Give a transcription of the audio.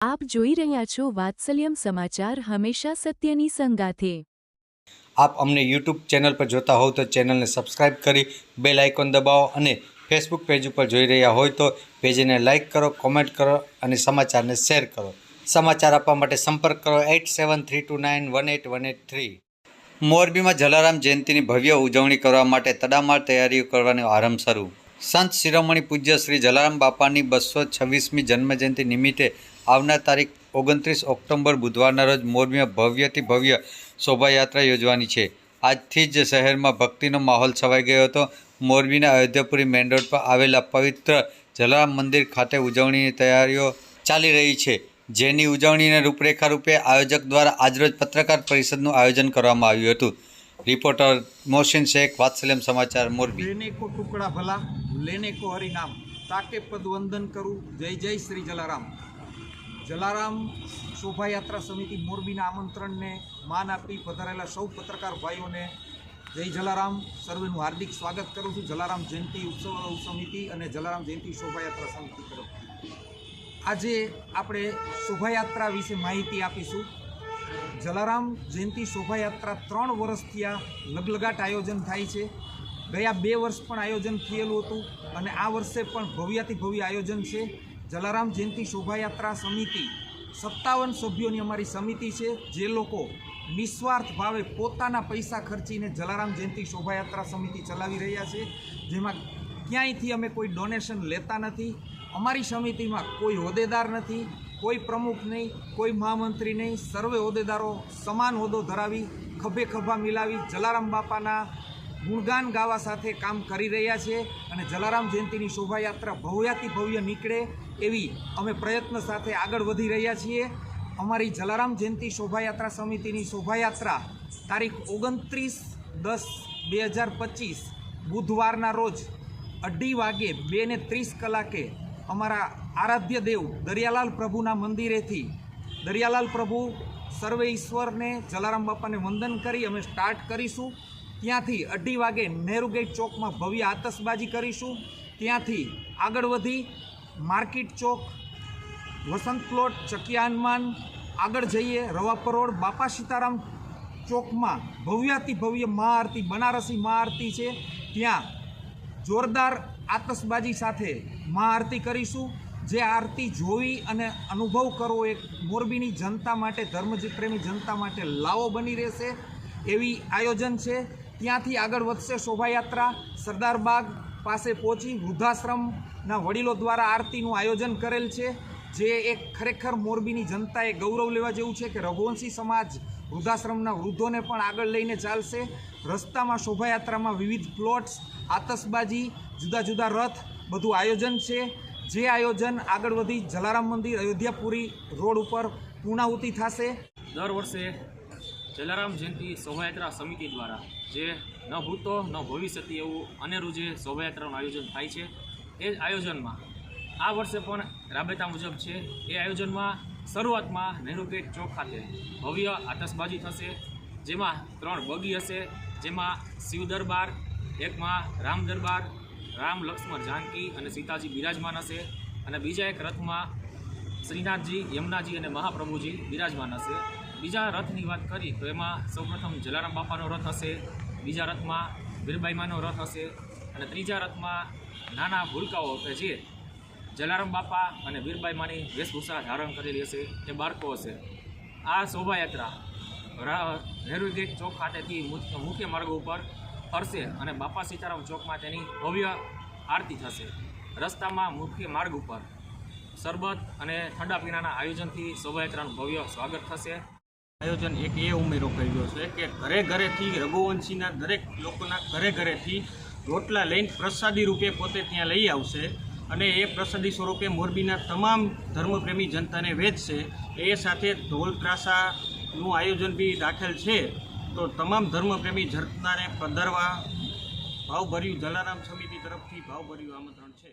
આપ જોઈ રહ્યા છો વાત્સલ્યમ સમાચાર, હંમેશા સત્યની સંગાથે। आप अमने यूट्यूब चैनल पर जोता हो तो चैनल ने सब्सक्राइब करी बेल आइकन दबाओ अने फेसबुक पेज पर जोई रह्या हो तो पेज ने लाइक करो, कॉमेंट करो अने समाचार ने शेर करो। समाचार आपवा माटे संपर्क करो 8732918183। मोरबी में जलाराम जयंती भव्य उजवणी करवा माटे तडामार तैयारीओ करवानो आरंभ शरू। संत शिरोमणि पूज्य श्री जलाराम बापानी 226मी जन्मजयंती निमित्ते आवनार तारीख 29 ऑक्टोबर बुधवारना रोज मोरबी में भव्यथी भव्य शोभायात्रा योजवानी छे। आजथी ज शहर में भक्तिनो माहोल छवाई गयो हतो। मोरबीना अयोध्यापुरी मेन रोड पर आवेला पवित्र जलाराम मंदिर खाते उजवણીની तैयारीओ चाली रही है, जेनी उजवણીને रूपरेखा रूपे आयोजक द्वारा आजरोज पत्रकार परिषदનું आयोजन કરવામાં આવ્યું હતું। रिपोर्टर मोहसिन शेख, वात्सल्यम समाचार, मोरबी। लेने को टुकड़ा भला, लेने को हरि नाम, ताके पद वंदन करूँ, जय जय श्री जलाराम। जलाराम शोभायात्रा समिति मोरबीना आमंत्रण ने मान आपी पधारेला सौ पत्रकार भाईओं ने जय जलाराम, सर्वेनु हार्दिक स्वागत करूँ छूँ। जलाराम जयंती उत्सव समिति और जलाराम जयंती शोभायात्रा समिति तरफ आजे आपणे शोभायात्रा विषे माहिती आपीशुं। जलाराम जयंती शोभायात्रा 3 वर्षथी आ लगलगाट आयोजन थाय छे। गया 2 वर्ष पण आयोजन थयेलुं हतुं अने आ वर्षे पण भव्याति भव्य आयोजन छे। जलाराम जयंती शोभायात्रा समिति 57 सभ्योनी अमारी समिति छे, जे लोको निस्वार्थ भावे पोताना पैसा खर्चीने जलाराम जयंती शोभायात्रा समिति चलावी रह्या छे, जेमां क्यांयथी अमे कोई डोनेशन लेता नथी। अमारी समितिमां कोई होद्देदार नथी, कोई प्रमुख नहीं, कोई महामंत्री नहीं, सर्वे होद्देदारो समान होद्दो धरावी खभे खभा मिलावी जलाराम बापाना गुणगान गावा साथे काम करी रह्या छे अने जलाराम जयंतीनी शोभायात्रा भव्याति भव्य निकळे एवी अमे प्रयत्न साथे आगळ वधी रह्या छीए। अमारी जलाराम जयंती शोभायात्रा समितिनी शोभायात्रा तारीख 29/10/2025 बुधवारना रोज 2:30 वागे 2:30 कलाके अमारा आराध्य देव दरियालाल प्रभुना मंदिरेथी दरियालाल प्रभु सर्वे ईश्वर ने जलाराम बापा ने वंदन करी अमे स्टार्ट करीशुं। त्यांथी 2:30 वागे नेहरू गेट चौक में भव्य आतशबाजी करीशुं। त्यांथी आगळ वधी मार्केट चौक, वसंत प्लॉट, चकिया हनुमान आगळ जईए रवापर रोड बापा सीताराम चौक में भव्याति भव्य महाआरती बनारसी महाआरती है, त्यां जोरदार आतशबाजी साथे महाआरती करीशुं। जे आरती जोई अने अनुभव करवो एक मोरबीनी जनता माटे, धर्मप्रेमी जनता माटे लावो बनी रहेशे एवी आयोजन छे। त्यांथी आगळ वधशे शोभायात्रा सरदार बाग पासे पहोंची वृद्धाश्रमना वडीलो द्वारा आरतीनुं आयोजन करेल छे, जे एक खरेखर मोरबीनी जनताए गौरव लेवा जेवुं छे कि रघुवंशी समाज वृद्धाश्रमना वृद्धोने पण आगळ लईने चालशे। रस्तामां शोभायात्रामां विविध प्लॉट्स, आतशबाजी, जुदा जुदा रथ बधुं आयोजन छे। जे आयोजन आगळ वधी जलाराम मंदिर अयोध्यापुरी रोड पर पूर्णाहुति थशे। दर वर्षे जलाराम जयंती शोभायात्रा समिति द्वारा जे न भूतो न भविष्यति एवं अनेरू जे शोभायात्राનું आयोजन थाय छे, ए आयोजनमां आ वर्षे पण राबेता मुजब छे। ए आयोजनमां शरूआतमां नेहरू गेट चौक खाते भव्य आतशबाजी थशे, जेमां 3 बगी हशे, जेमां शिव दरबार, एकमां राम दरबार, राम लक्ष्मण जानकी अने सीताजी बिराजमान हशे अने बीजा एक रथमां श्रीनाथजी, यमुनाजी अने महाप्रभुजी बिराजमान हशे। बीजा रथनी बात करी तो एमां सौप्रथम जलाराम बापानो रथ हशे, बीजा रथमां वीरबाई मानो रथ हशे अने त्रीजा रथमां नाना भूलकाओ के जे जलाराम बापा अने वीरबाई मानी वेशभूषा धारण करेली हशे ते बाळको हशे। आ शोभायात्रा नेहरू गेट चौक खातेथी मुख्य मार्ग पर फरशे अने बापा सीताराम चौक में तेनी भव्य आरती थशे। रस्तामां मुख्य मार्ग पर शरबत अने ठंडा पीणाना आयोजनथी शोभायात्रानुं भव्य स्वागत थशे। आयोजन एक ए उमेरो कर्यो छे कि घरे घरेथी रघुवंशीना दरेक लोकोना घरे घरेथी रोटला लईने प्रसादी रूपे पोते त्यां लई आवशे अने ए प्रसादी स्वरूपे मोरबीना तमाम धर्मप्रेमी जनताने वेचशे। ए साथे ढोल ત્રાસાનું आयोजन भी दाखेल छे, तो तमाम धर्मप्रेमी जनताने पधारवा भावभर्યું जलाराम समिति तरफथी भावभर्યું आमंत्रण छे।